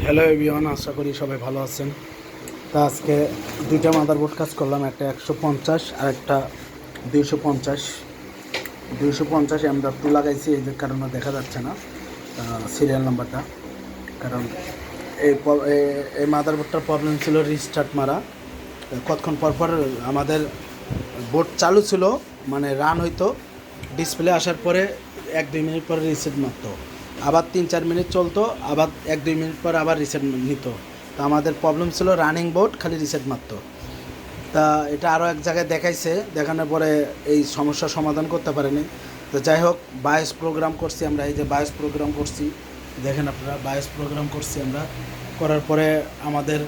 Hello everyone, আশা করি সবাই ভালো আছেন। তা আজকে দুইটা মাদারবোর্ড কাজ করলাম, একটা 150 আর একটা 250। 250 M.2 লাগাইছি, এই যে কারণে দেখা যাচ্ছে না সিরিয়াল নাম্বারটা। কারণ এই মাদারবোর্ডটার প্রবলেম ছিল রিস্টার্ট মারা। কতক্ষণ পর পর আমাদের বোর্ড চালু ছিল, মানে রান হইতো, ডিসপ্লে আসার পরে 1-2 মিনিট পরে রিসেট মারতো, আবার 3-4 মিনিট চলতো, আবার 1-2 মিনিট পর আবার রিসেট নিত। তা আমাদের প্রবলেম ছিল রানিং বোর্ড খালি রিসেট মারতো। তা এটা আরও এক জায়গায় দেখাইছে, দেখানোর পরে এই সমস্যার সমাধান করতে পারেনি। তো যাই হোক, বায়োস প্রোগ্রাম করছি আমরা, এই যে বায়োস প্রোগ্রাম করছি, দেখেন আপনারা, বায়োস প্রোগ্রাম করছি আমরা। করার পরে আমাদের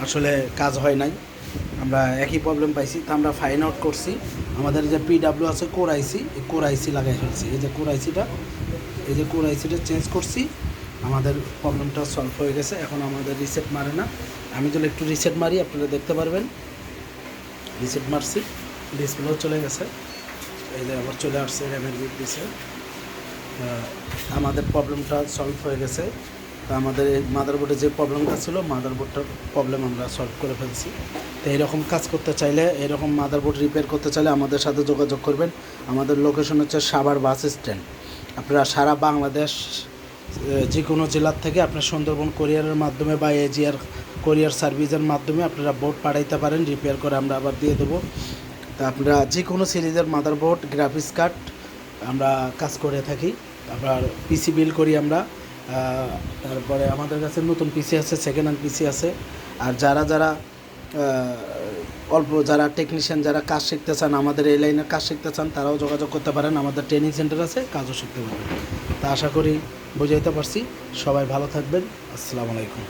আসলে কাজ হয় নাই, আমরা একই প্রবলেম পাইছি। তা আমরা ফাইন্ড আউট করছি, আমাদের যে পিডাব্লিউ আছে কোর আইসি, এই কোর আইসি লাগাই ফেলছি। এই যে কোর আইসিটা, এই যে কোর আইসিটা চেঞ্জ করছি, আমাদের প্রবলেমটা সলভ হয়ে গেছে। এখন আমাদের রিসেট মারে না। আমি যদি একটু রিসেট মারি আপনারা দেখতে পারবেন, রিসেট মারছি, ডিসপ্লেও চলে গেছে, এই যে আবার চলে আসছে র্যামের বিট দিছে। আমাদের প্রবলেমটা সলভ হয়ে গেছে। তো আমাদের এই মাদারবোর্ডে যে প্রবলেমটা ছিল, মাদারবোর্ডটার প্রবলেম আমরা সলভ করে ফেলছি। তো এইরকম কাজ করতে চাইলে, এরকম মাদারবোর্ড রিপেয়ার করতে চাইলে আমাদের সাথে যোগাযোগ করবেন। আমাদের লোকেশন হচ্ছে সাভার বাস স্ট্যান্ড। আপনারা সারা বাংলাদেশ যে কোনো জেলার থেকে আপনার সুন্দরবন কোরিয়ারের মাধ্যমে বা এজিআর কোরিয়ার সার্ভিসের মাধ্যমে আপনারা বোর্ড পাঠাইতে পারেন, রিপেয়ার করে আমরা আবার দিয়ে দেবো। তা আপনারা যে কোনো সিরিজের মাদারবোর্ড, গ্রাফিক্স কার্ড আমরা কাজ করে থাকি। আবার পিসি বিল করি আমরা। তারপরে আমাদের কাছে নতুন পিসি আছে, সেকেন্ড হ্যান্ড পিসি আছে। আর যারা যারা অল্প, যারা টেকনিশিয়ান, যারা কাজ শিখতে চান, আমাদের এই লাইনের কাজ শিখতে চান, তারাও যোগাযোগ করতে পারেন। আমাদের ট্রেনিং সেন্টার আছে, কাজও শিখতে পারবেন। তা আশা করি বুঝাইতে পারছি। সবাই ভালো থাকবেন। আসসালামু আলাইকুম।